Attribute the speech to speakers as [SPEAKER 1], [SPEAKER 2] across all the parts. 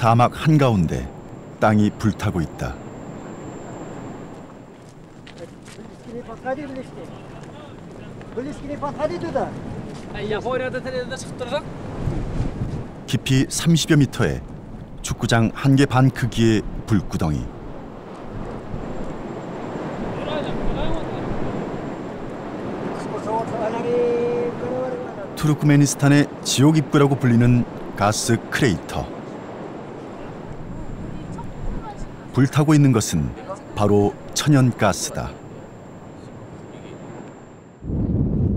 [SPEAKER 1] 사막 한가운데 땅이 불타고 있다. 깊이 30여 미터의 축구장 1개 반 크기의 불구덩이. 투르크메니스탄의 지옥 입구라고 불리는 가스 크레이터. 불타고 있는 것은 바로 천연가스다.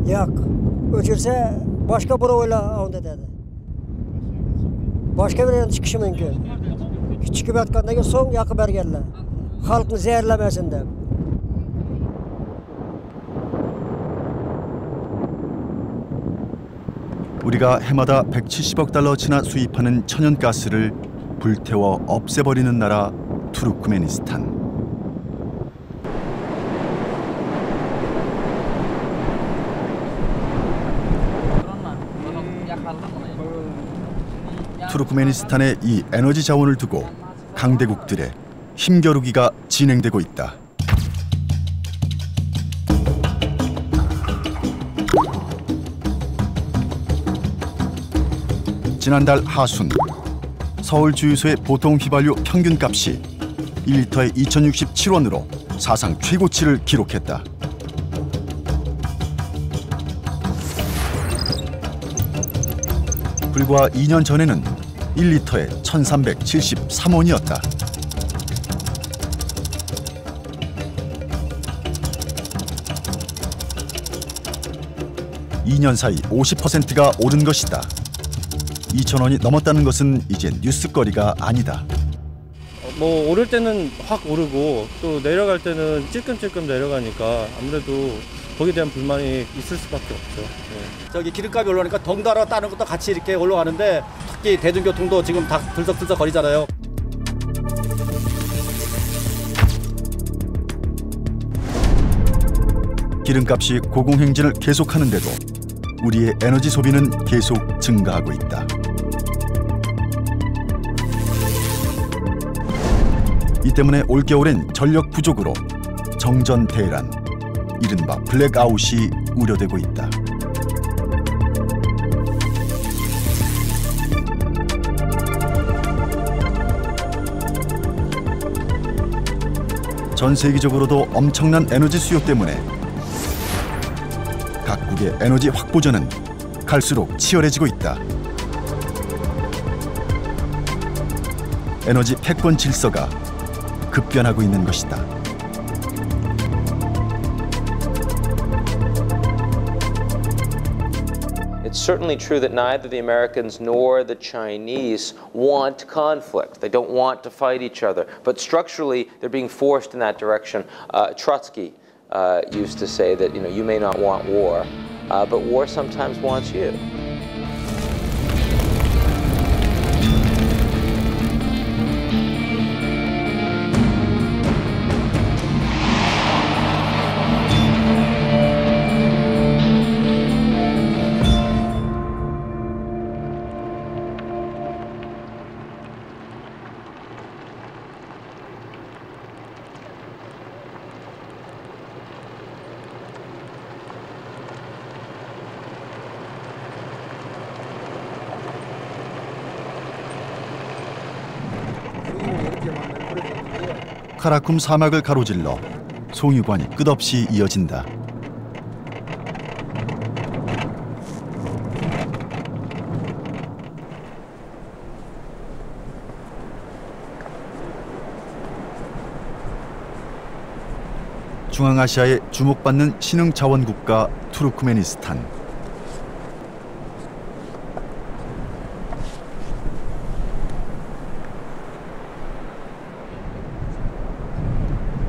[SPEAKER 2] Yo'q, o'chirsa boshqa birovlar onda dedi. Boshqa bir chiqishi mumkin. Chiqib yotgandan keyin so'ng yoqib berganlar. Xalqni zaharlamasin deb.
[SPEAKER 1] 우리가 해마다 170억 달러치나 수입하는 천연가스를 불태워 없애버리는 나라 투르크메니스탄. 투르크메니스탄의 이 에너지 자원을 두고 강대국들의 힘겨루기가 진행되고 있다. 지난달 하순 서울 주유소의 보통 휘발유 평균값이 1리터에 2,067원으로 사상 최고치를 기록했다. 불과 2년 전에는 1리터에 1,373원이었다. (2년) 사이 50%가 오른 것이다. 2,000원이 넘었다는 것은 이제 뉴스거리가 아니다.
[SPEAKER 3] 뭐 오를 때는 확 오르고 또 내려갈 때는 찔끔찔끔 내려가니까 아무래도 거기에 대한 불만이 있을 수밖에 없죠. 네.
[SPEAKER 4] 저기 기름값이 올라가니까 덩달아 다른 것도 같이 이렇게 올라가는데 특히 대중교통도 지금 다 들썩들썩 거리잖아요.
[SPEAKER 1] 기름값이 고공행진을 계속하는데도 우리의 에너지 소비는 계속 증가하고 있다. 이 때문에 올겨울엔 전력 부족으로 정전대란, 이른바 블랙아웃이 우려되고 있다. 전 세계적으로도 엄청난 에너지 수요 때문에 각국의 에너지 확보전은 갈수록 치열해지고 있다. 에너지 패권 질서가 급변하고 있는 것이다.
[SPEAKER 5] It's certainly true that neither the Americans nor the Chinese want conflict. They don't want to fight each other. But structurally, they're being forced in that direction. Trotsky used to say that, you may not want war, but war sometimes wants you.
[SPEAKER 1] 카라쿰 사막을 가로질러 송유관이 끝없이 이어진다. 중앙아시아에 주목받는 신흥자원 국가 투르크메니스탄.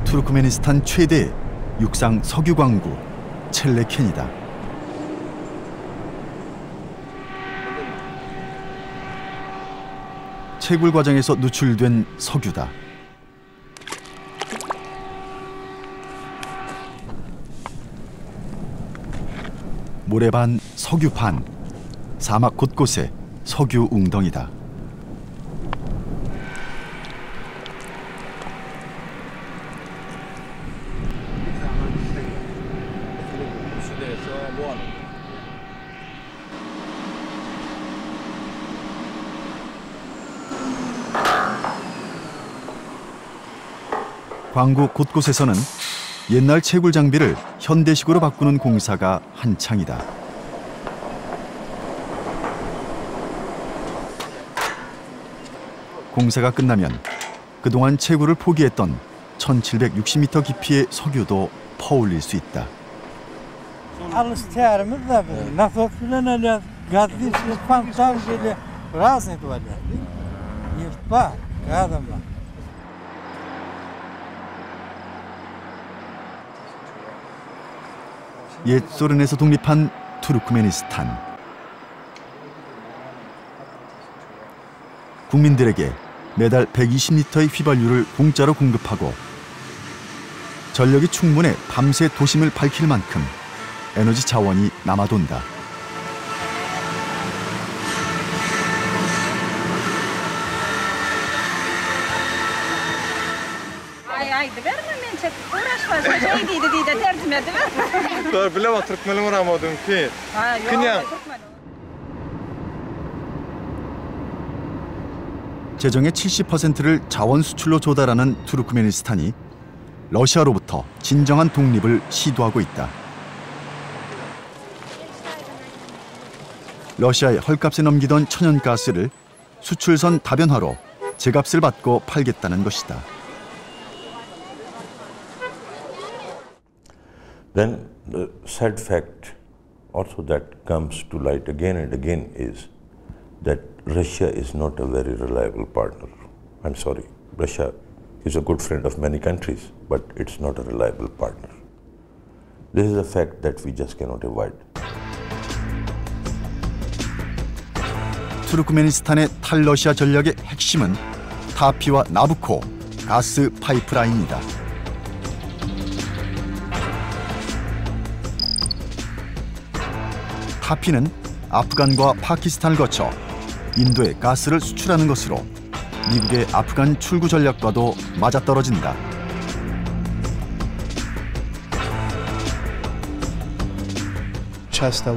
[SPEAKER 1] 투르크메니스탄 최대 육상 석유 광구 첼레켄이다. 채굴 과정에서 누출된 석유다. 모래 반, 석유 반, 사막 곳곳에 석유 웅덩이다. 광구 곳곳에서는 옛날 채굴 장비를 현대식으로 바꾸는 공사가 한창이다. 공사가 끝나면 그동안 채굴을 포기했던 1760m 깊이의 석유도 퍼올릴 수 있다. 옛 소련에서 독립한 투르크메니스탄. 국민들에게 매달 120리터의 휘발유를 공짜로 공급하고 전력이 충분해 밤새 도심을 밝힐 만큼 에너지 자원이 남아돈다. 재정의 70%를 자원 수출로 조달하는 투르크메니스탄이 러시아로부터 진정한 독립을 시도하고 있다. 러시아의 헐값에 넘기던 천연가스를 수출선 다변화로 제값을 받고 팔겠다는 것이다.
[SPEAKER 6] Then the sad fact also that comes to light again and again is that Russia is not a very reliable partner. I'm sorry, Russia is a good friend of many countries, but it's not a reliable partner. This is a fact that we just cannot avoid.
[SPEAKER 1] 투르크메니스탄의 탈러시아 전략의 핵심은 타피와 나부코 가스 파이프라인이다. 타피는 아프간과 파키스탄을 거쳐 인도에 가스를 수출하는 것으로 미국의 아프간 출구 전략과도 맞아떨어진다.
[SPEAKER 7] Часто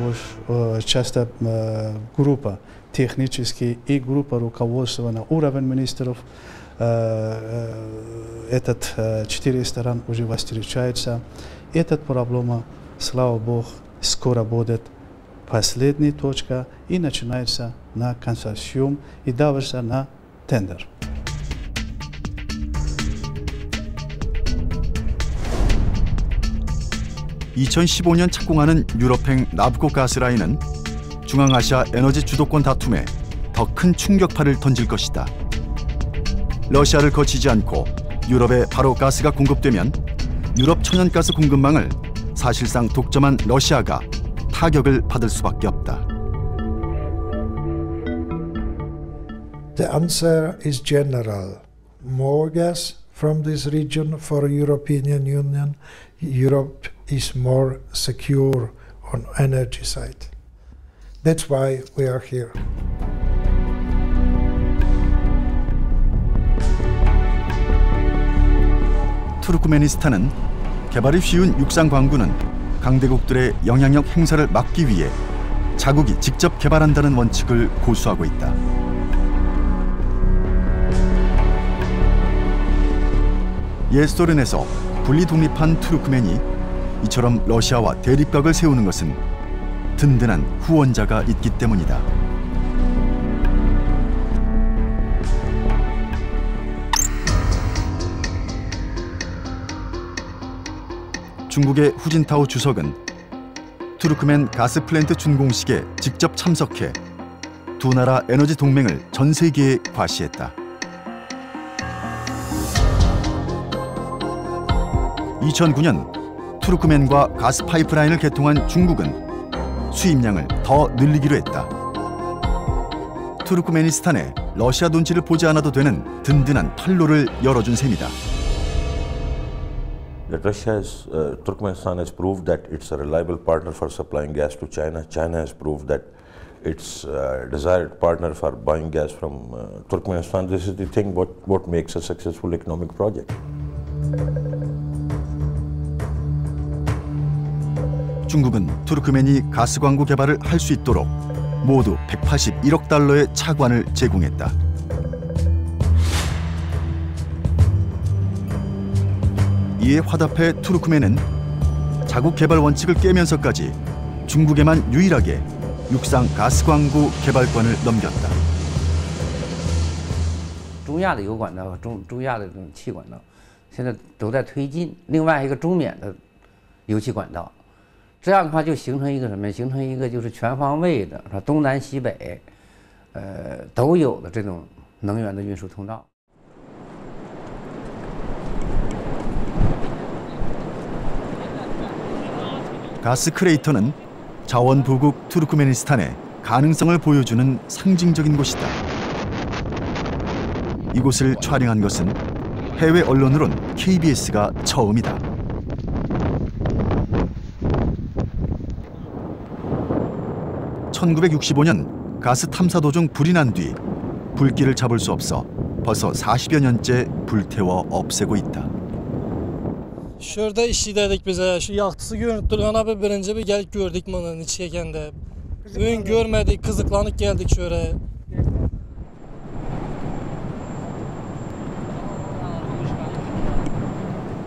[SPEAKER 7] группа технически и группа руководства на уровень министров этот 4 сторон уже встречаются. Эта проблема, слава Богу, скоро будет последняя точка и начинается на консорциум и дальше на тендер.
[SPEAKER 1] (2015년) 착공하는 유럽행 나부코 가스라인은 중앙아시아 에너지 주도권 다툼에 더 큰 충격파를 던질 것이다. 러시아를 거치지 않고 유럽에 바로 가스가 공급되면 유럽 천연가스 공급망을 사실상 독점한 러시아가 타격을 받을 수밖에 없다.
[SPEAKER 8] The answer is general. More gas from this region for European Union. Europe is more secure on energy side. That's why we are here.
[SPEAKER 1] 투르크메니스탄은 개발이 쉬운 육상 광구는 강대국들의 영향력 행사를 막기 위해 자국이 직접 개발한다는 원칙을 고수하고 있다. 옛 소련에서 분리 독립한 투르크멘이 이처럼 러시아와 대립각을 세우는 것은 든든한 후원자가 있기 때문이다. 중국의 후진타오 주석은 투르크멘 가스 플랜트 준공식에 직접 참석해 두 나라 에너지 동맹을 전 세계에 과시했다. 2009년 투르크멘과 가스 파이프라인을 개통한 중국은 수입량을 더 늘리기로 했다. 투르크메니스탄에 러시아 눈치를 보지 않아도 되는 든든한 판로를 열어준 셈이다.
[SPEAKER 6] That Turkmenistan has proved that it's a reliable partner for supplying gas to China. China has proved that it's a desired partner for buying gas from Turkmenistan. This is the thing what makes a successful economic project.
[SPEAKER 1] 중국은 투르크멘이 가스 광구 개발을 할 수 있도록 모두 181억 달러의 차관을 제공했다. 이에 화답해 투르크멘은 자국 개발 원칙을 깨면서까지 중국에만 유일하게 육상 가스 광구 개발권을 넘겼다.
[SPEAKER 9] 中亚的油管道和中亚的这种气管道，现在都在推进。另外一个中缅的油气管道，这样的话就形成一个什么？形成一个就是全方位的，是吧？东南西北，都有的这种能源的运输通道。
[SPEAKER 1] 가스 크레이터는 자원 부국 투르크메니스탄의 가능성을 보여주는 상징적인 곳이다. 이곳을 촬영한 것은 해외 언론으론 KBS가 처음이다. (1965년) 가스 탐사 도중 불이 난 뒤 불길을 잡을 수 없어 벌써 40여 년째 불태워 없애고 있다.
[SPEAKER 10] Şurada işleydik bize. Şu yaktısı görünüp durgan abi birinci bir gelip gördük bunun içiyken. Bugün görmedik, kızıklanıp geldik şöyle.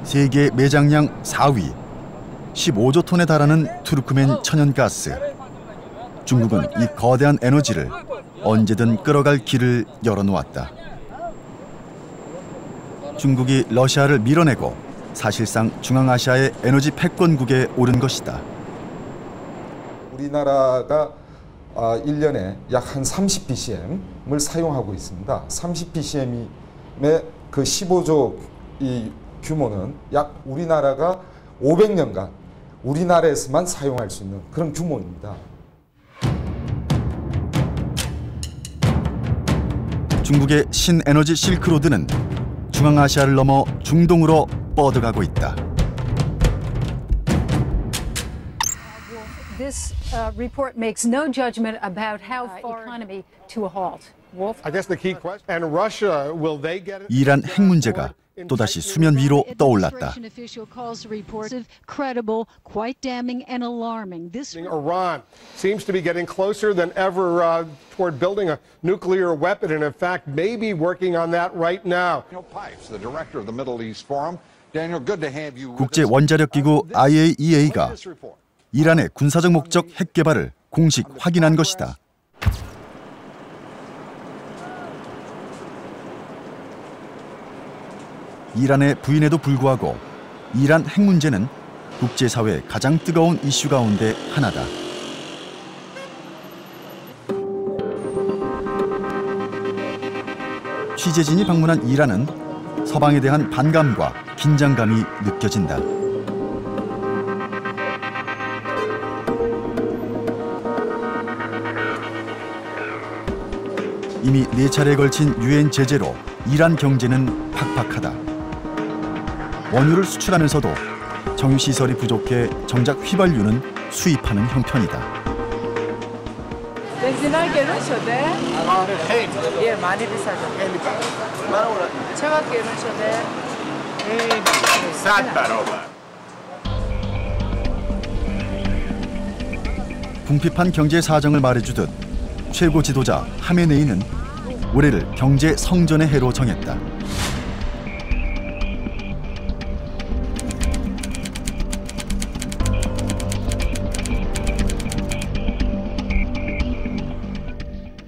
[SPEAKER 1] 세계 매장량 4위, 15조 톤에 달하는 투르크멘 천연가스. 중국은 이 거대한 에너지를 언제든 끌어갈 길을 열어놓았다. 중국이 러시아를 밀어내고 사실상 중앙아시아의 에너지 패권국에 오른 것이다.
[SPEAKER 11] 우리나라가 1년에 약 한 30BCM을 사용하고 있습니다. 30BCM의 그 15조 이 규모는 약 우리나라가 500년간 우리나라에서만 사용할 수 있는 그런 규모입니다.
[SPEAKER 1] 중국의 신에너지 실크로드는 중앙아시아를 넘어 중동으로 뻗어가고 있다.
[SPEAKER 12] This report makes no judgment about how far economy to a halt. Wolf?
[SPEAKER 13] I guess the key question, and Russia, will they get it?
[SPEAKER 1] 이란 핵 문제가 또다시 수면 위로 떠올랐다.
[SPEAKER 12] Credible, quite damning and alarming. This
[SPEAKER 13] Iran seems to be getting closer than ever toward building a nuclear weapon, and in fact, may be working on that right now.
[SPEAKER 14] Pipes, the director of the Middle East Forum. Daniel, good to have you.
[SPEAKER 1] 국제 원자력 기구 IAEA가 이란의 군사적 목적 핵 개발을 공식 확인한 것이다. 이란의 부인에도 불구하고 이란 핵 문제는 국제사회의 가장 뜨거운 이슈 가운데 하나다. 취재진이 방문한 이란은 서방에 대한 반감과 긴장감이 느껴진다. 이미 4차례에 걸친 유엔 제재로 이란 경제는 팍팍하다. 원유를 수출하면서도 정유시설이 부족해 정작 휘발유는 수입하는 형편이다.
[SPEAKER 15] 벤진은 결혼쇼대. 예, 많이 비싸죠. 제가 결혼쇼대.
[SPEAKER 1] 궁핍한 경제 사정을 말해주듯 최고 지도자 하메네이는 올해를 경제 성전의 해로 정했다.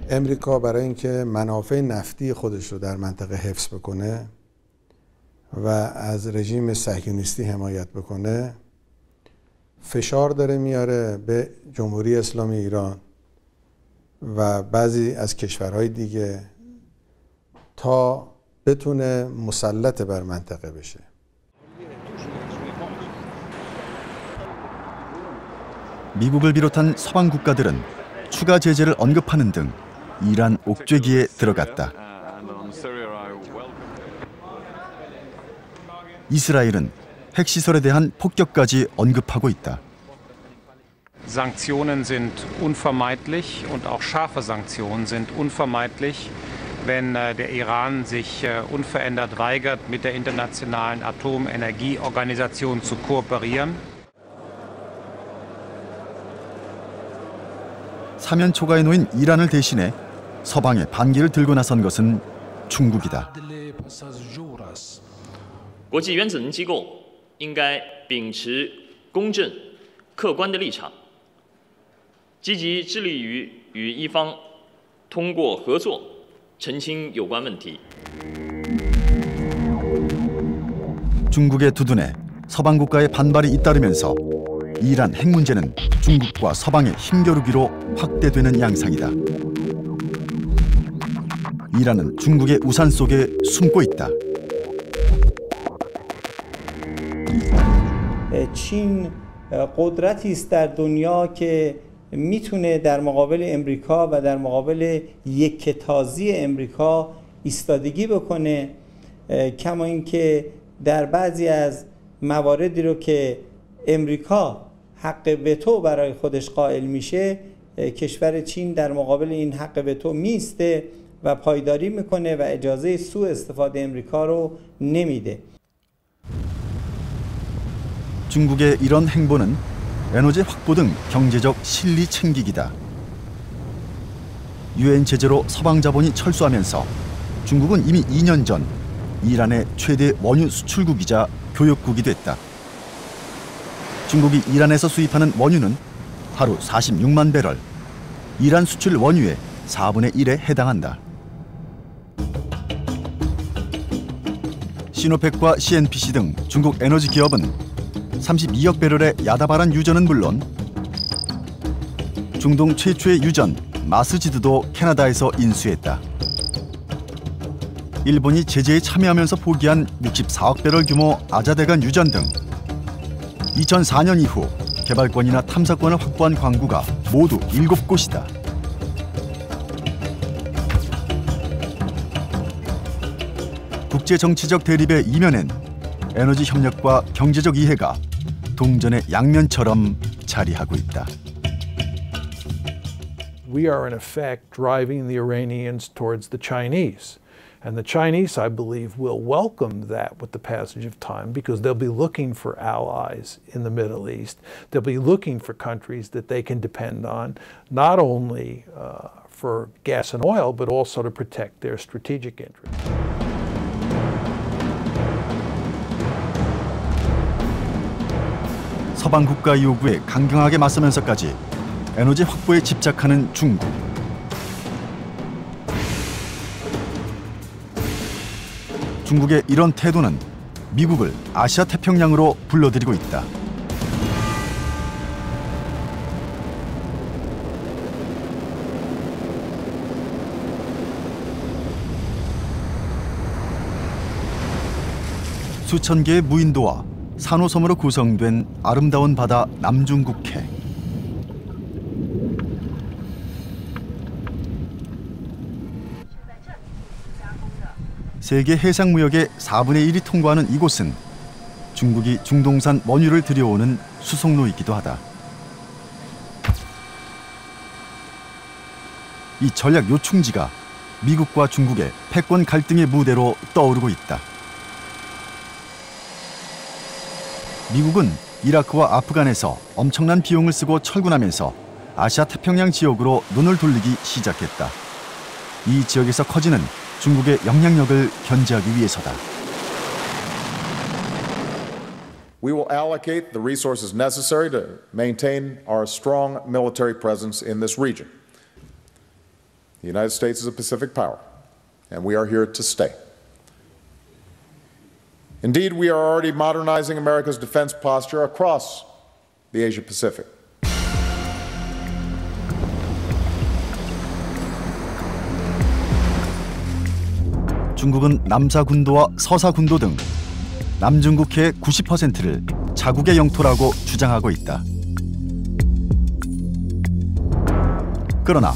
[SPEAKER 16] امریکا برای اینکه منافع نفتی خودش رو در منطقه حفظ بکنه و از رژیم صهیونیستی حمایت بکنه فشار داره میاره به جمهوری اسلامی ایران و بعضی از کشورهای دیگه تا بتونه مسلط بر منطقه بشه.
[SPEAKER 1] 미국을 비롯한 서방 국가들은 추가 제재를 언급하는 등 이란 옥죄기에 들어갔다. 이스라엘은 핵시설에 대한 폭격까지 언급하고 있다.
[SPEAKER 17] Sanktionen sind unvermeidlich und auch scharfe Sanktionen sind unvermeidlich, wenn der Iran sich unverändert weigert, mit der Internationalen Atomenergieorganisation zu kooperieren.
[SPEAKER 1] 사면 초가에 놓인 이란을 대신해 서방의 반기를 들고 나선 것은 중국이다.
[SPEAKER 18] 国际原子能机构应该秉持公正、客观的立场，积极致力于与一方通过合作澄清有关问题。
[SPEAKER 1] 중국의 두둔에 서방 국가의 반발이 잇따르면서 이란 핵 문제는 중국과 서방의 힘겨루기로 확대되는 양상이다. 이란은 중국의 우산 속에 숨고 있다.
[SPEAKER 19] چین قدرتی است در دنیا که میتونه در مقابل امریکا و در مقابل یکتازی امریکا ایستادگی بکنه، کما اینکه در بعضی از مواردی رو که امریکا حق وتو برای خودش قائل میشه، کشور چین در مقابل این حق وتو میسته و پایداری میکنه و اجازه سوء استفاده امریکا رو نمیده.
[SPEAKER 1] 중국의 이런 행보는 에너지 확보 등 경제적 실리 챙기기다. 유엔 제재로 서방 자본이 철수하면서 중국은 이미 2년 전 이란의 최대 원유 수출국이자 교역국이 됐다. 중국이 이란에서 수입하는 원유는 하루 46만 배럴, 이란 수출 원유의 4분의 1에 해당한다. 시노펙과 CNPC 등 중국 에너지 기업은 32억 배럴의 야다바란 유전은 물론 중동 최초의 유전 마스지드도 캐나다에서 인수했다. 일본이 제재에 참여하면서 포기한 64억 배럴 규모 아자대간 유전 등 2004년 이후 개발권이나 탐사권을 확보한 광구가 모두 7곳이다. 국제정치적 대립의 이면엔 에너지 협력과 경제적 이해가 동전의 양면처럼 자리하고 있다.
[SPEAKER 20] We are in effect driving the Iranians towards the Chinese. And the Chinese, I believe, will welcome that with the passage of time because they'll be looking for allies in the Middle East. They'll be looking for countries that they can depend on, not only for gas and oil, but also to protect their strategic interests.
[SPEAKER 1] 서방 국가 요구에 강경하게 맞서면서까지 에너지 확보에 집착하는 중국. 중국의 이런 태도는 미국을 아시아 태평양으로 불러들이고 있다. 수천 개의 무인도와 산호섬으로 구성된 아름다운 바다 남중국해. 세계 해상 무역의 4분의 1이 통과하는 이곳은 중국이 중동산 원유를 들여오는 수송로이기도 하다. 이 전략 요충지가 미국과 중국의 패권 갈등의 무대로 떠오르고 있다. 미국은 이라크와 아프간에서 엄청난 비용을 쓰고 철군하면서 아시아 태평양 지역으로 눈을 돌리기 시작했다. 이 지역에서 커지는 중국의 영향력을 견제하기 위해서다.
[SPEAKER 21] We will allocate the resources necessary to maintain our strong military presence in this region. The United States is a Pacific power, and we are here to stay. Indeed, we are already modernizing America's defense posture across the Asia-Pacific.
[SPEAKER 1] 중국은 남사군도와 서사군도 등 남중국해의 90%를 자국의 영토라고 주장하고 있다. 그러나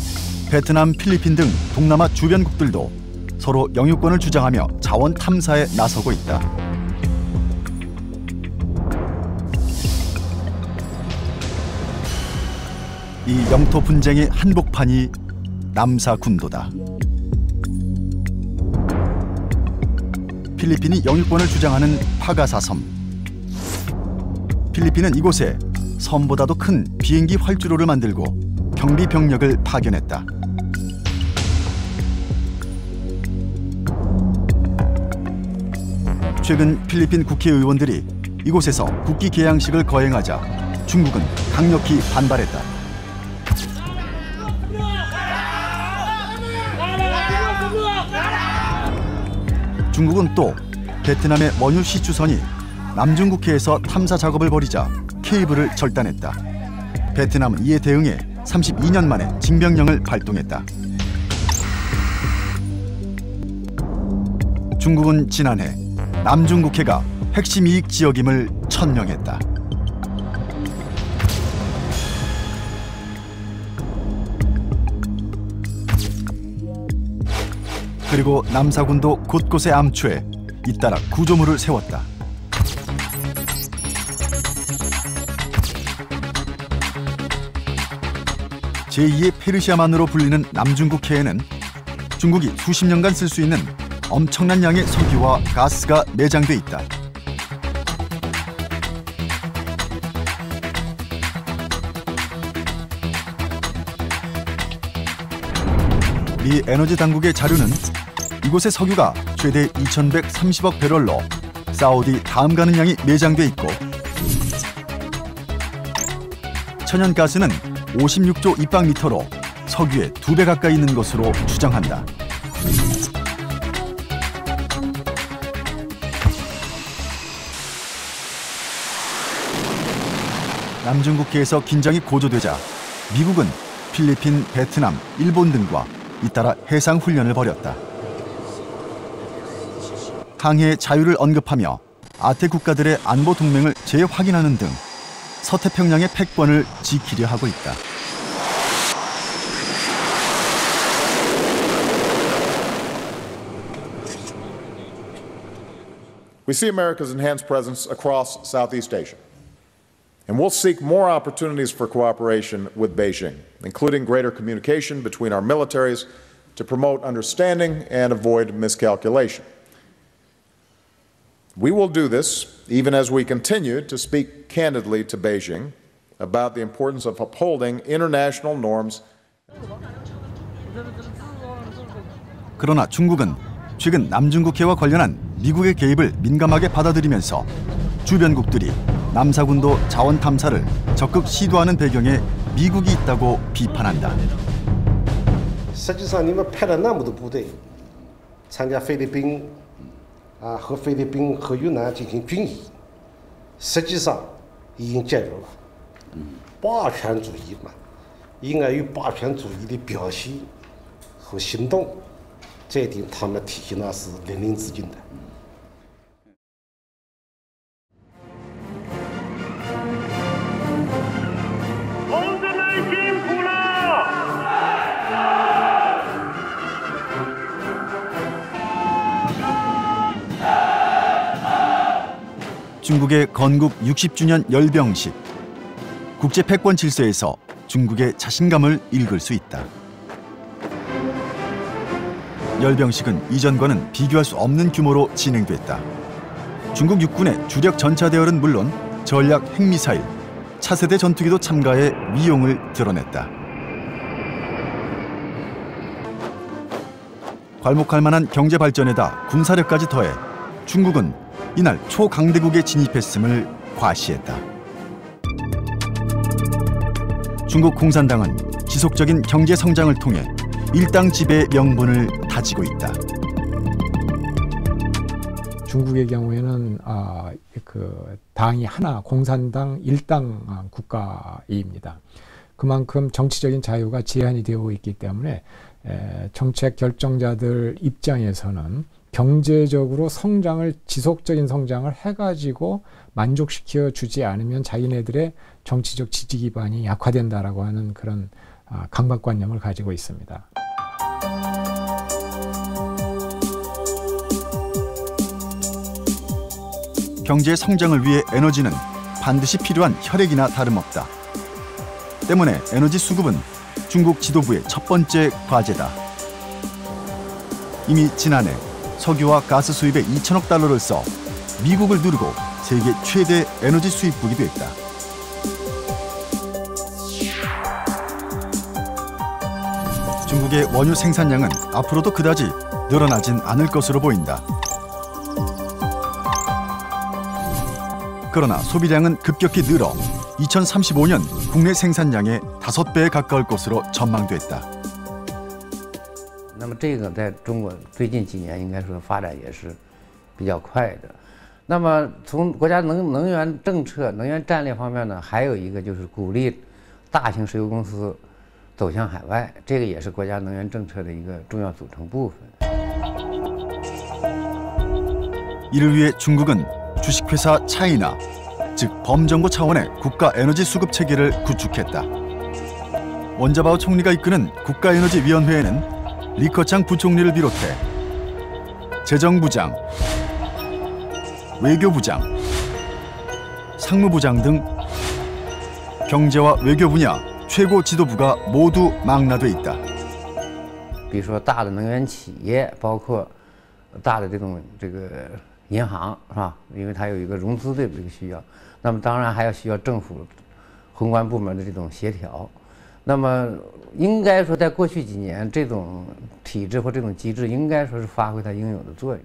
[SPEAKER 1] 베트남, 필리핀 등 동남아 주변국들도 서로 영유권을 주장하며 자원 탐사에 나서고 있다. 이 영토 분쟁의 한복판이 남사군도다. 필리핀이 영유권을 주장하는 파가사 섬. 필리핀은 이곳에 섬보다도 큰 비행기 활주로를 만들고 경비 병력을 파견했다. 최근 필리핀 국회의원들이 이곳에서 국기 개양식을 거행하자 중국은 강력히 반발했다. 중국은 또 베트남의 원유 시추선이 남중국해에서 탐사 작업을 벌이자 케이블을 절단했다. 베트남은 이에 대응해 32년 만에 징병령을 발동했다. 중국은 지난해 남중국해가 핵심 이익 지역임을 천명했다. 그리고 남사군도 곳곳에 암초해 잇따라 구조물을 세웠다. 제2의 페르시아만으로 불리는 남중국해에는 중국이 수십 년간 쓸 수 있는 엄청난 양의 석유와 가스가 매장돼 있다. 미 에너지 당국의 자료는 이곳의 석유가 최대 2,130억 배럴로 사우디 다음 가는 양이 매장돼 있고 천연가스는 56조 입방미터로 석유의 2배 가까이 있는 것으로 추정한다. 남중국해에서 긴장이 고조되자 미국은 필리핀, 베트남, 일본 등과 잇따라 해상 훈련을 벌였다. 항해의 자유를 언급하며 아태 국가들의 안보 동맹을 재확인하는 등 서태평양의 패권을 지키려 하고 있다.
[SPEAKER 21] We see America's enhanced presence across Southeast Asia, and we'll seek more opportunities for cooperation with Beijing, including greater communication between our militaries to promote understanding and avoid miscalculation. We will do this even as we continue to speak candidly to Beijing about the importance of upholding international norms.
[SPEAKER 1] 그러나 중국은 최근 남중국해와 관련한 미국의 개입을 민감하게 받아들이면서 주변국들이 남사군도 자원 탐사를 적극 시도하는 배경에 미국이 있다고 비판한다.
[SPEAKER 2] 实际上，你们派了那么多部队参加菲律宾和菲律宾和越南进行军演，实际上已经介入了霸权主义嘛，应该有霸权主义的表现和行动，这一点他们体现的是淋漓尽致的。
[SPEAKER 1] 중국의 건국 60주년 열병식. 국제 패권 질서에서 중국의 자신감을 읽을 수 있다. 열병식은 이전과는 비교할 수 없는 규모로 진행됐다. 중국 육군의 주력 전차 대열은 물론 전략 핵미사일, 차세대 전투기도 참가해 위용을 드러냈다. 괄목할 만한 경제 발전에다 군사력까지 더해 중국은 이날 초강대국에 진입했음을 과시했다. 중국 공산당은 지속적인 경제 성장을 통해 일당 지배의 명분을 다지고 있다.
[SPEAKER 22] 중국의 경우에는 당이 하나, 공산당 일당 국가입니다. 그만큼 정치적인 자유가 제한이 되어 있기 때문에 정책 결정자들 입장에서는 경제적으로 성장을, 지속적인 성장을 해가지고 만족시켜 주지 않으면 자기네들의 정치적 지지 기반이 약화된다라고 하는 그런 강박관념을 가지고 있습니다.
[SPEAKER 1] 경제 성장을 위해 에너지는 반드시 필요한 혈액이나 다름없다. 때문에 에너지 수급은 중국 지도부의 첫 번째 과제다. 이미 지난해 석유와 가스 수입에 2천억 달러를 써 미국을 누르고 세계 최대 에너지 수입국이 됐다. 중국의 원유 생산량은 앞으로도 그다지 늘어나진 않을 것으로 보인다. 그러나 소비량은 급격히 늘어 2035년 국내 생산량의 5배에 가까울 것으로 전망됐다.
[SPEAKER 9] 那么这个在中国最近几年应该说发展也是比较快的。那么从国家能源政策、能源战略方面呢，还有一个就是鼓励大型石油公司走向海外，这个也是国家能源政策的一个重要组成部分。
[SPEAKER 1] 이를 위해 중국은 주식회사 차이나, 즉 범정부 차원의 국가 에너지 수급 체계를 구축했다. 원자바오 총리가 이끄는 국가에너지위원회에는 리커창 부총리를 비롯해 재정부장, 외교부장, 상무부장 등 경제와 외교 분야 최고 지도부가 모두 망라돼 있다.
[SPEAKER 9] 比如说大的能源企业，包括大的这个银行是吧？因为它有一个融资的这个需要，那么当然还要需要政府宏观部门的这种协调。那么应该说，在过去几年，这种体制或这种机制应该说是发挥它应有的作用。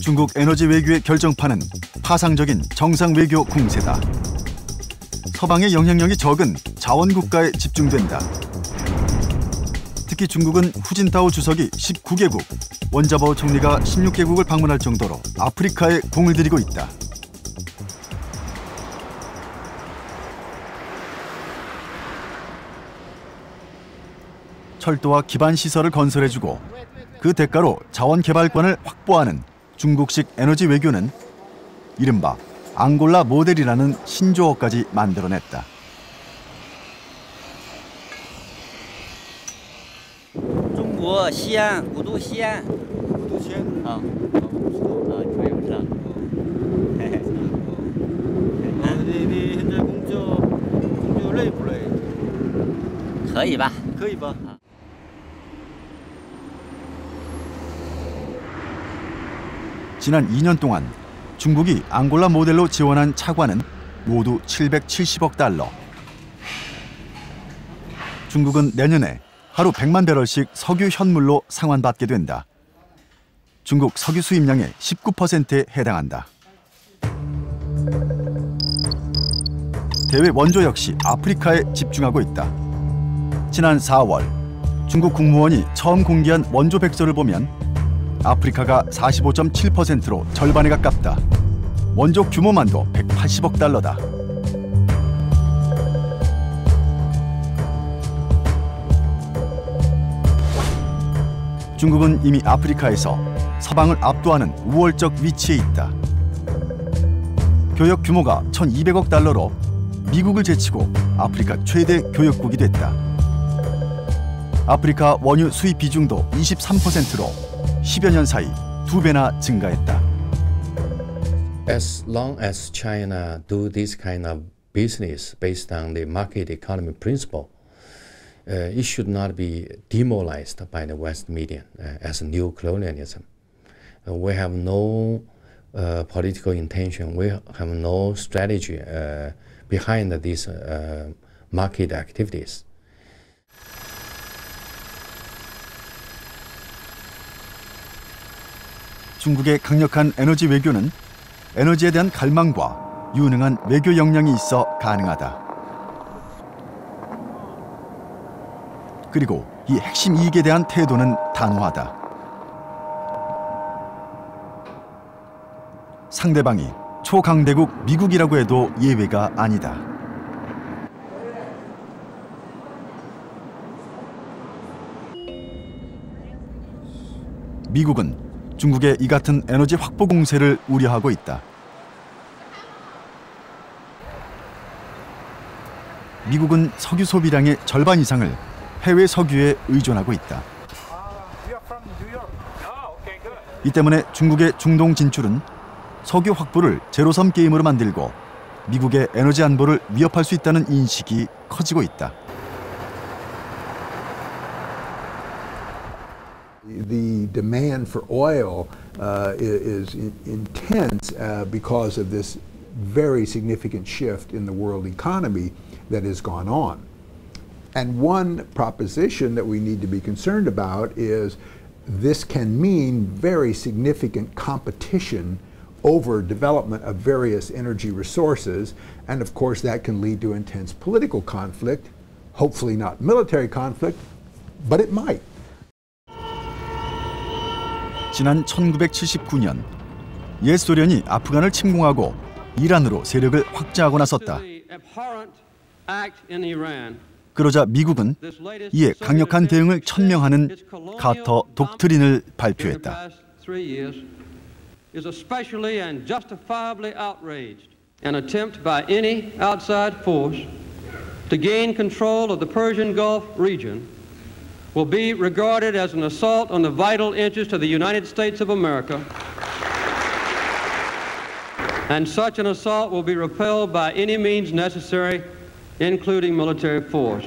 [SPEAKER 1] 중국 에너지 외교의 결정판은 파상적인 정상 외교 공세다. 서방의 영향력이 적은 자원국가에 집중된다. 특히 중국은 후진타오 주석이 19개국, 원자바오 총리가 16개국을 방문할 정도로 아프리카에 공을 들이고 있다. 철도와 기반 시설을 건설해주고 그 대가로 자원 개발권을 확보하는 중국식 에너지 외교는 이른바 앙골라 모델이라는 신조어까지 만들어냈다.
[SPEAKER 3] 중국西安 우도西安 우도西安 你现在工作累不累？可以吧？可以吧？
[SPEAKER 1] 지난 2년 동안 중국이 앙골라 모델로 지원한 차관은 모두 770억 달러. 중국은 내년에 하루 100만 배럴씩 석유 현물로 상환받게 된다. 중국 석유 수입량의 19%에 해당한다. 대외 원조 역시 아프리카에 집중하고 있다. 지난 4월 중국 국무원이 처음 공개한 원조 백서를 보면 아프리카가 45.7%로 절반에 가깝다. 원조 규모만도 180억 달러다. 중국은 이미 아프리카에서 서방을 압도하는 우월적 위치에 있다. 교역 규모가 1,200억 달러로 미국을 제치고 아프리카 최대 교역국이 됐다. 아프리카 원유 수입 비중도 23%로 10여 년 사이 2배나 증가했다.
[SPEAKER 4] As long as China do this kind of business based on the market economy principle, it should not be demoralized by the West media as new colonialism. We have no political intention, we have no strategy behind these market activities.
[SPEAKER 1] 중국의 강력한 에너지 외교는 에너지에 대한 갈망과 유능한 외교 역량이 있어 가능하다. 그리고 이 핵심 이익에 대한 태도는 단호하다. 상대방이 초강대국 미국이라고 해도 예외가 아니다. 미국은 중국의 이 같은 에너지 확보 공세를 우려하고 있다. 미국은 석유 소비량의 절반 이상을 해외 석유에 의존하고 있다. 이 때문에 중국의 중동 진출은 석유 확보를 제로섬 게임으로 만들고 미국의 에너지 안보를 위협할 수 있다는 인식이 커지고 있다.
[SPEAKER 23] The demand for oil is intense because of this very significant shift in the world economy that has gone on. And one proposition that we need to be concerned about is this can mean very significant competition over development of various energy resources, and of course that can lead to intense political conflict, hopefully not military conflict, but it might.
[SPEAKER 1] 지난 1979년 옛 소련이 아프간을 침공하고 이란으로 세력을 확장하고 나섰다. 그러자 미국은 이에 강력한 대응을 천명하는 카터 독트린을 발표했다.
[SPEAKER 5] is especially and justifiably outraged. An attempt by any outside force to gain control of the Persian Gulf region will be regarded as an assault on the vital interests of the United States of America, and such an assault will be repelled by any means necessary, including military force.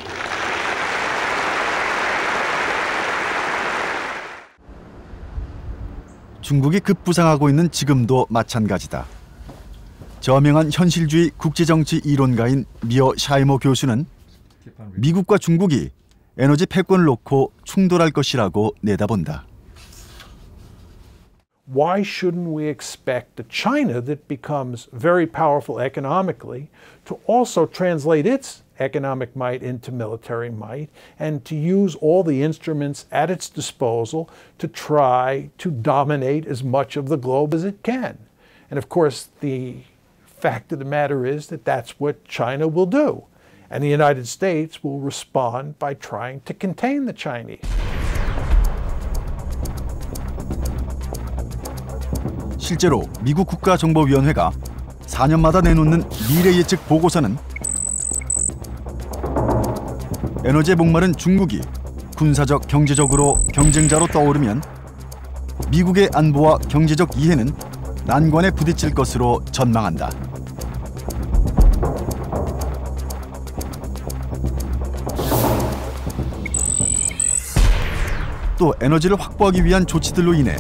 [SPEAKER 1] 중국이 급부상하고 있는 지금도 마찬가지다. 저명한 현실주의 국제정치 이론가인 미어 샤이모 교수는 미국과 중국이 에너지 패권을 놓고 충돌할 것이라고 내다본다.
[SPEAKER 20] Why shouldn't we expect a China that becomes very powerful economically to also translate its economic might into military might and to use all the instruments at its disposal to try to dominate as much of the globe as it can? And of course, the fact of the matter is that that's what China will do. And the United States will respond by trying to contain the Chinese.
[SPEAKER 1] 실제로 미국 국가정보위원회가 4년마다 내놓는 미래 예측 보고서는 에너지에 목마른 중국이 군사적, 경제적으로 경쟁자로 떠오르면 미국의 안보와 경제적 이해는 난관에 부딪힐 것으로 전망한다. 또 에너지를 확보하기 위한 조치들로 인해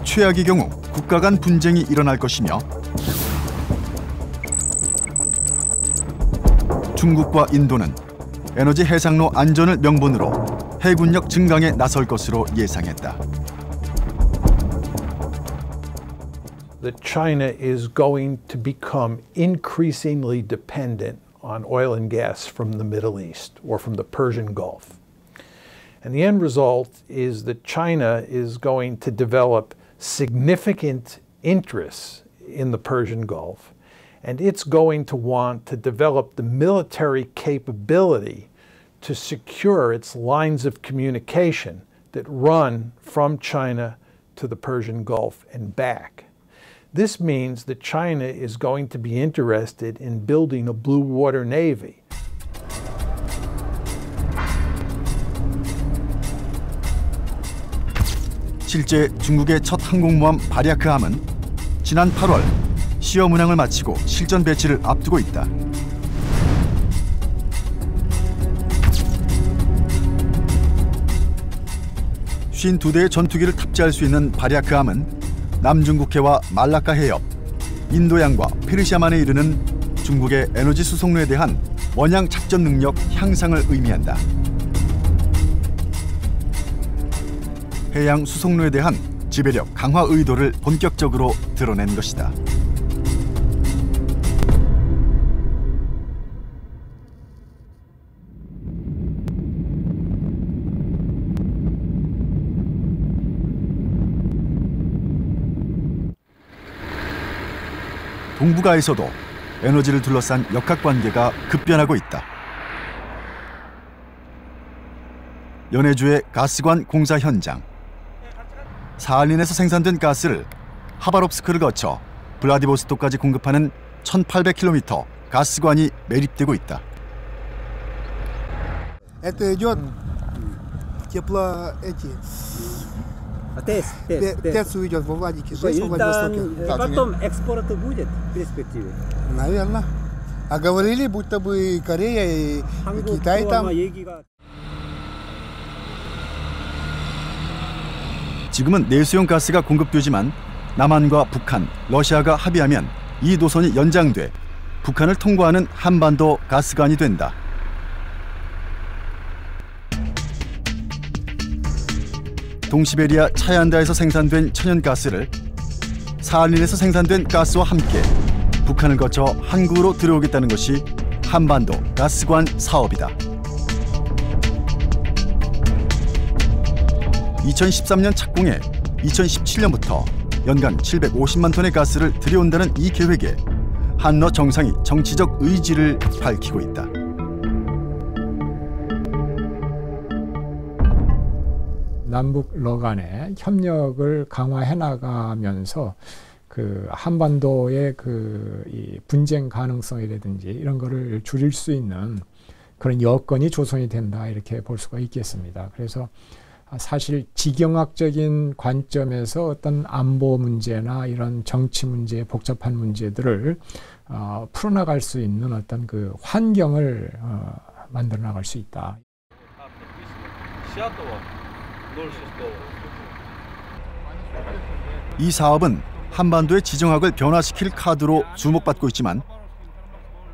[SPEAKER 1] 최악의 경우 국가 간 분쟁이 일어날 것이며 중국과 인도는 에너지 해상로 안전을 명분으로 해군력 증강에 나설 것으로 예상했다.
[SPEAKER 20] That China is going to become increasingly dependent on oil and gas from the Middle East or from the Persian Gulf. And the end result is that China is going to develop significant interests in the Persian Gulf, and it's going to want to develop the military capability to secure its lines of communication that run from China to the Persian Gulf and back. This means that China is going to be interested in building a blue water navy.
[SPEAKER 1] 실제 중국의 첫 항공모함 바리아크함은 지난 8월 시험 운항을 마치고 실전 배치를 앞두고 있다. 쉰2대의 전투기를 탑재할 수 있는 바리아크함은 남중국해와 말라카 해협, 인도양과 페르시아만에 이르는 중국의 에너지 수송로에 대한 원양 작전 능력 향상을 의미한다. 해양 수송로에 대한 지배력 강화 의도를 본격적으로 드러낸 것이다. 동북아에서도 에너지를 둘러싼 역학관계가 급변하고 있다. 연해주의 가스관 공사 현장. 사할린에서 생산된 가스를 하바롭스크를 거쳐 블라디보스토크까지 공급하는 1800km 가스관이 매립되고 있다.
[SPEAKER 7] Это идет тепло эти. ТЭЦ уйдет во Владике, здесь во Владивостоке.
[SPEAKER 8] Потом экспорт будет в перспективе?
[SPEAKER 7] Наверное. А говорили, будто бы Корея и Китай там.
[SPEAKER 1] 지금은 내수용 가스가 공급되지만 남한과 북한, 러시아가 합의하면 이 노선이 연장돼 북한을 통과하는 한반도 가스관이 된다. 동시베리아 차얀다에서 생산된 천연가스를 사할린에서 생산된 가스와 함께 북한을 거쳐 한국으로 들여오겠다는 것이 한반도 가스관 사업이다. 2013년 착공해 2017년부터 연간 750만 톤의 가스를 들여온다는 이 계획에 한러 정상이 정치적 의지를 밝히고 있다.
[SPEAKER 22] 남북러 간의 협력을 강화해 나가면서 그 한반도의 이 분쟁 가능성이라든지 이런 거를 줄일 수 있는 그런 여건이 조성이 된다 이렇게 볼 수가 있겠습니다. 그래서 사실 지경학적인 관점에서 어떤 안보 문제나 이런 정치 문제, 복잡한 문제들을 풀어나갈 수 있는 어떤 그 환경을 만들어 나갈 수 있다.
[SPEAKER 1] 이 사업은 한반도의 지정학을 변화시킬 카드로 주목받고 있지만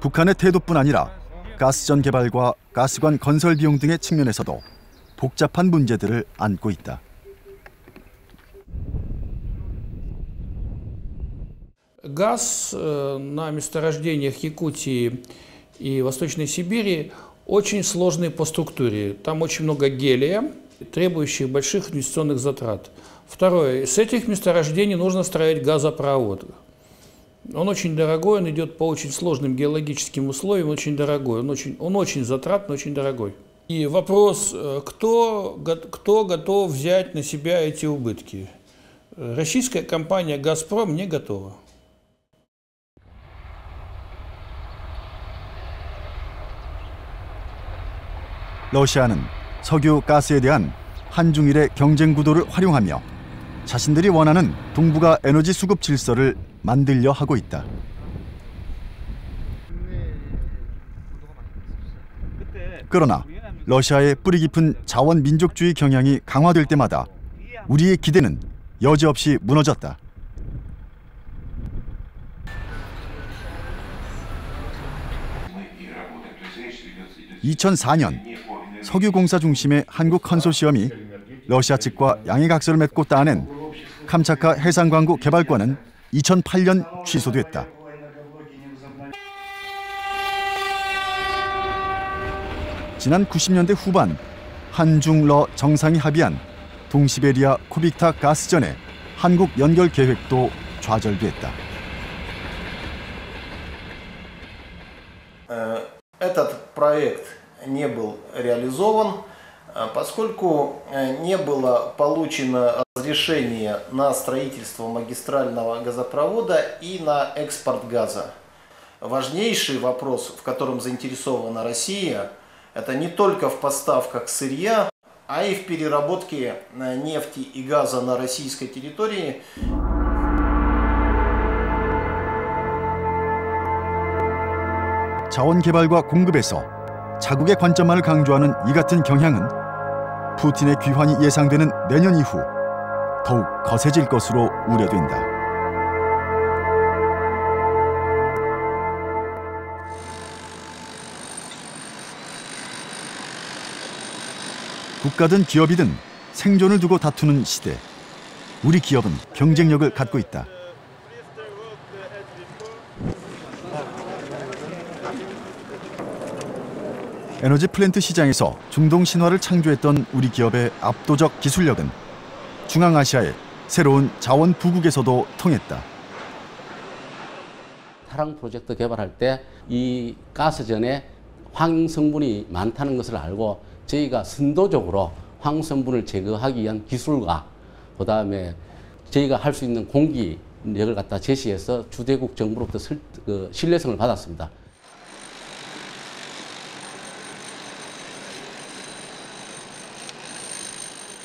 [SPEAKER 1] 북한의 태도뿐 아니라 가스전 개발과 가스관 건설 비용 등의 측면에서도 복잡한 문제들을 안고 있다.
[SPEAKER 6] Газ на месторождениях Якутии и Восточной Сибири очень сложный по структуре. Там очень много гелия, требующих больших инвестиционных затрат. Второе. С этих месторождений нужно строить газопровод. Он очень дорогой, он идет по очень сложным геологическим условиям, очень дорогой. Он очень затратный, очень дорогой. И вопрос, кто готов взять на себя эти убытки? Российская компания «Газпром» не готова.
[SPEAKER 1] 러시아는 석유, 가스에 대한 한중일의 경쟁 구도를 활용하며 자신들이 원하는 동북아 에너지 수급 질서를 만들려 하고 있다. 그러나 러시아의 뿌리 깊은 자원 민족주의 경향이 강화될 때마다 우리의 기대는 여지없이 무너졌다. 2004년 석유공사 중심의 한국 컨소시엄이 러시아 측과 양해각서를 맺고 따낸 캄차카 해상광구 개발권은 2008년 취소됐다. 지난 90년대 후반 한중러 정상이 합의한 동시베리아 쿠빅타 가스전의 한국 연결 계획도 좌절됐다.
[SPEAKER 10] Этот проект не был реализован, поскольку не было получено разрешение на строительство магистрального газопровода и на экспорт газа. Важнейший вопрос, в котором заинтересована Россия, это не только в поставках сырья, а и в переработке нефти и газа на российской территории.
[SPEAKER 1] 자원 개발과 공급에서 자국의 관점만을 강조하는 이 같은 경향은 푸틴의 귀환이 예상되는 내년 이후 더욱 거세질 것으로 우려된다. 국가든 기업이든 생존을 두고 다투는 시대. 우리 기업은 경쟁력을 갖고 있다. 에너지 플랜트 시장에서 중동 신화를 창조했던 우리 기업의 압도적 기술력은 중앙아시아의 새로운 자원 부국에서도 통했다.
[SPEAKER 11] 타랑 프로젝트 개발할 때 이 가스전에 황성분이 많다는 것을 알고 저희가 선도적으로 황성분을 제거하기 위한 기술과 그다음에 저희가 할 수 있는 공기력을 갖다 제시해서 주대국 정부로부터 신뢰성을 받았습니다.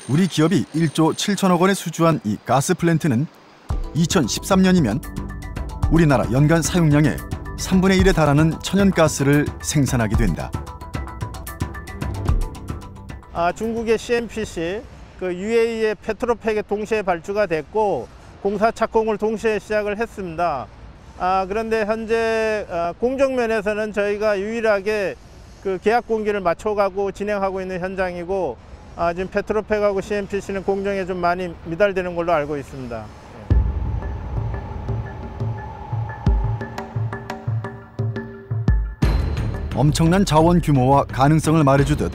[SPEAKER 1] 우리 기업이 1조 7천억 원에 수주한 이 가스 플랜트는 2013년이면 우리나라 연간 사용량의 3분의 1에 달하는 천연가스를 생산하게 된다.
[SPEAKER 24] 중국의 CNPC, UAE의 페트로팩에 동시에 발주가 됐고 공사 착공을 동시에 시작을 했습니다. 그런데 현재 공정면에서는 저희가 유일하게 계약 공기를 맞춰가고 진행하고 있는 현장이고 지금 페트로팩하고 CNPC는 공정에 좀 많이 미달되는 걸로 알고 있습니다.
[SPEAKER 1] 엄청난 자원 규모와 가능성을 말해주듯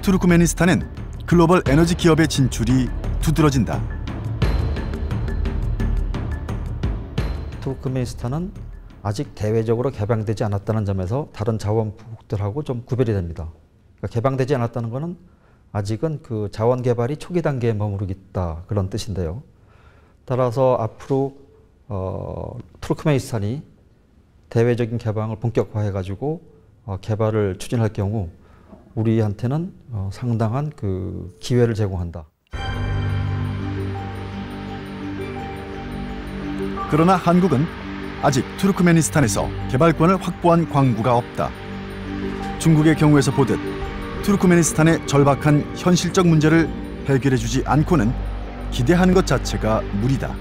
[SPEAKER 1] 투르크메니스탄엔 글로벌 에너지 기업의 진출이 두드러진다.
[SPEAKER 12] 투르크메니스탄은 아직 대외적으로 개방되지 않았다는 점에서 다른 자원국들하고 좀 구별이 됩니다. 그러니까 개방되지 않았다는 것은 아직은 그 자원 개발이 초기 단계에 머무르고 있다 그런 뜻인데요. 따라서 앞으로 투르크메니스탄이 대외적인 개방을 본격화해가지고 개발을 추진할 경우 우리한테는 상당한 그 기회를 제공한다.
[SPEAKER 1] 그러나 한국은 아직 투르크메니스탄에서 개발권을 확보한 광구가 없다. 중국의 경우에서 보듯 투르크메니스탄의 절박한 현실적 문제를 해결해주지 않고는 기대하는 것 자체가 무리다.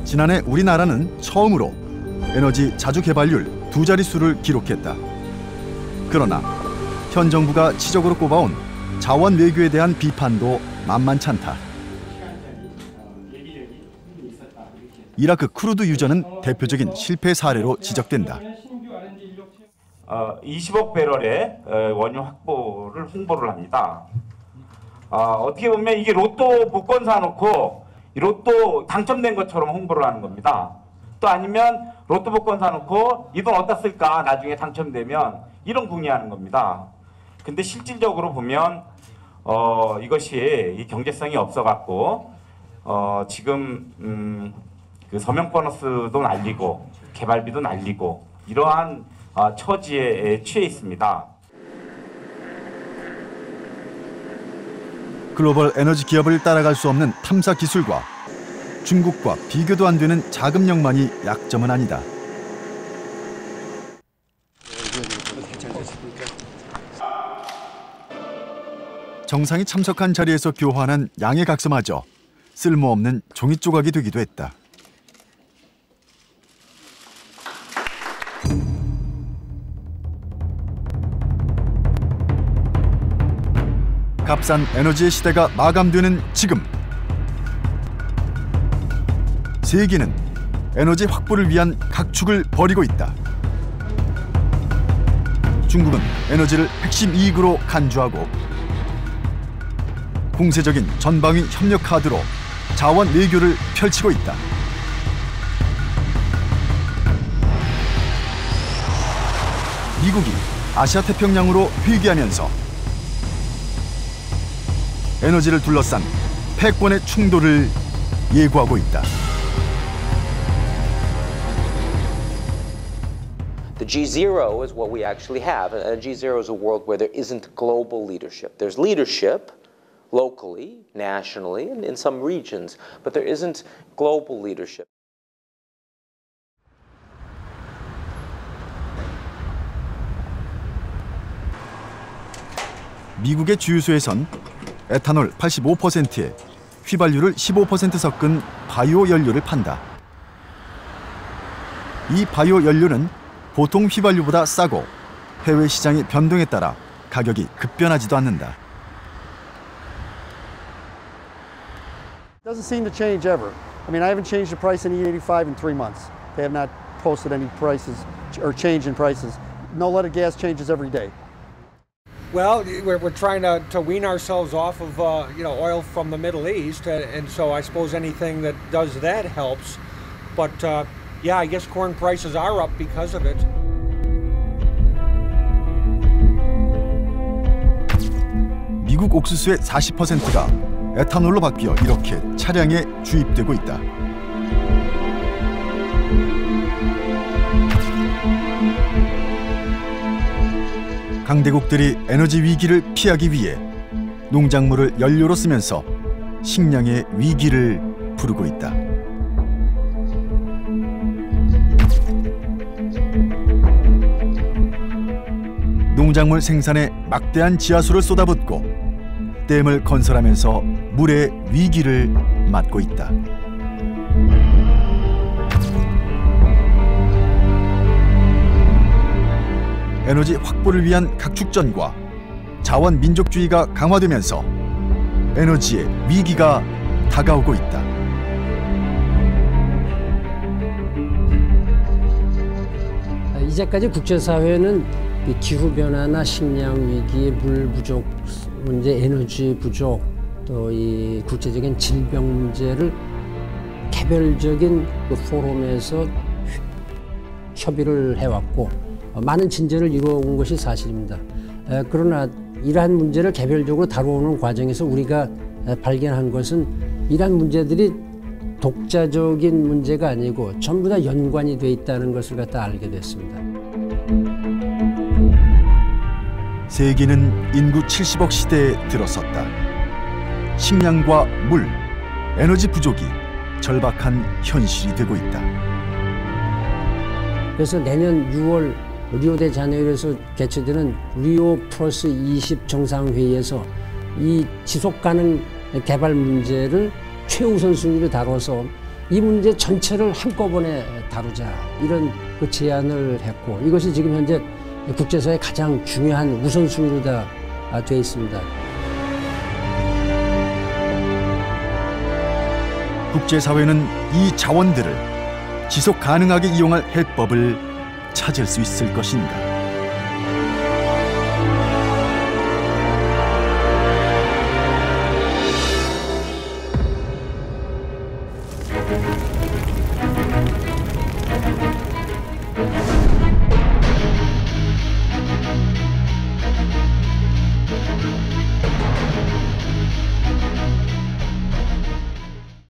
[SPEAKER 1] 지난해 우리나라는 처음으로 에너지 자주 개발률 2자릿수를 기록했다. 그러나 현 정부가 지적으로 꼽아온 자원 외교에 대한 비판도 만만찮다. 이라크 크루드 유전은 대표적인 실패 사례로 지적된다.
[SPEAKER 13] 20억 배럴의 원유 확보를 홍보를 합니다. 어떻게 보면 이게 로또 복권 사놓고 로또 당첨된 것처럼 홍보를 하는 겁니다. 또 아니면 로또 복권 사놓고 이 돈 어디다 쓸까 나중에 당첨되면 이런 궁리하는 겁니다. 근데 실질적으로 보면 이것이 이 경제성이 없어갖고 지금 그 서명 보너스도 날리고 개발비도 날리고 이러한 처지에 취해 있습니다.
[SPEAKER 1] 글로벌 에너지 기업을 따라갈 수 없는 탐사 기술과 중국과 비교도 안 되는 자금력만이 약점은 아니다. 정상이 참석한 자리에서 교환한 양의 각서마저 쓸모없는 종이 조각이 되기도 했다. 값싼 에너지의 시대가 마감되는 지금, 세계는 에너지 확보를 위한 각축을 벌이고 있다. 중국은 에너지를 핵심 이익으로 간주하고 공세적인 전방위 협력 카드로 자원 외교를 펼치고 있다. 미국이 아시아 태평양으로 회귀하면서 에너지를 둘러싼 패권의 충돌을 예고하고 있다.
[SPEAKER 14] The G0 is what we actually have. G0 is a world where there isn't global leadership. There's leadership locally, nationally, and in some regions, but there isn't global leadership.
[SPEAKER 1] 미국의 주유소에선 에탄올 85%에 휘발유를 15% 섞은 바이오 연료를 판다. 이 바이오 연료는 보통 휘발유보다 싸고 해외 시장의 변동에 따라 가격이 급변하지도 않는다.
[SPEAKER 15] Doesn't seem to change ever. I mean, I haven't changed the price in E85 in 3 months. They have not posted any prices or change in prices. No leaded gas changes every day.
[SPEAKER 25] Well, we're trying to wean ourselves off of oil from the Middle East, and so I suppose anything that does that helps. But yeah, I guess corn prices are up because of it.
[SPEAKER 1] 미국 옥수수의 40%가 에탄올로 바뀌어 이렇게 차량에 주입되고 있다. 강대국들이 에너지 위기를 피하기 위해 농작물을 연료로 쓰면서 식량의 위기를 부르고 있다. 농작물 생산에 막대한 지하수를 쏟아붓고 댐을 건설하면서 물의 위기를 맞고 있다. 에너지 확보를 위한 각축전과 자원 민족주의가 강화되면서 에너지의 위기가 다가오고 있다.
[SPEAKER 16] 이제까지 국제사회는 기후변화나 식량위기, 물 부족 문제, 에너지 부족, 또 이 국제적인 질병 문제를 개별적인 그 포럼에서 협의를 해왔고 많은 진전을 이루어온 것이 사실입니다. 그러나 이러한 문제를 개별적으로 다루는 과정에서 우리가 발견한 것은 이러한 문제들이 독자적인 문제가 아니고 전부 다 연관이 돼 있다는 것을 갖다 알게 됐습니다.
[SPEAKER 1] 세계는 인구 70억 시대에 들어섰다. 식량과 물, 에너지 부족이 절박한 현실이 되고 있다.
[SPEAKER 16] 그래서 내년 6월 리오데자네이루에서 개최되는 리오 플러스 20 정상회의에서 이 지속가능 개발 문제를 최우선 순위로 다뤄서 이 문제 전체를 한꺼번에 다루자, 이런 그 제안을 했고, 이것이 지금 현재 국제사회의 가장 중요한 우선순위로 다 돼 있습니다.
[SPEAKER 1] 국제사회는 이 자원들을 지속 가능하게 이용할 해법을 찾을 수 있을 것인가?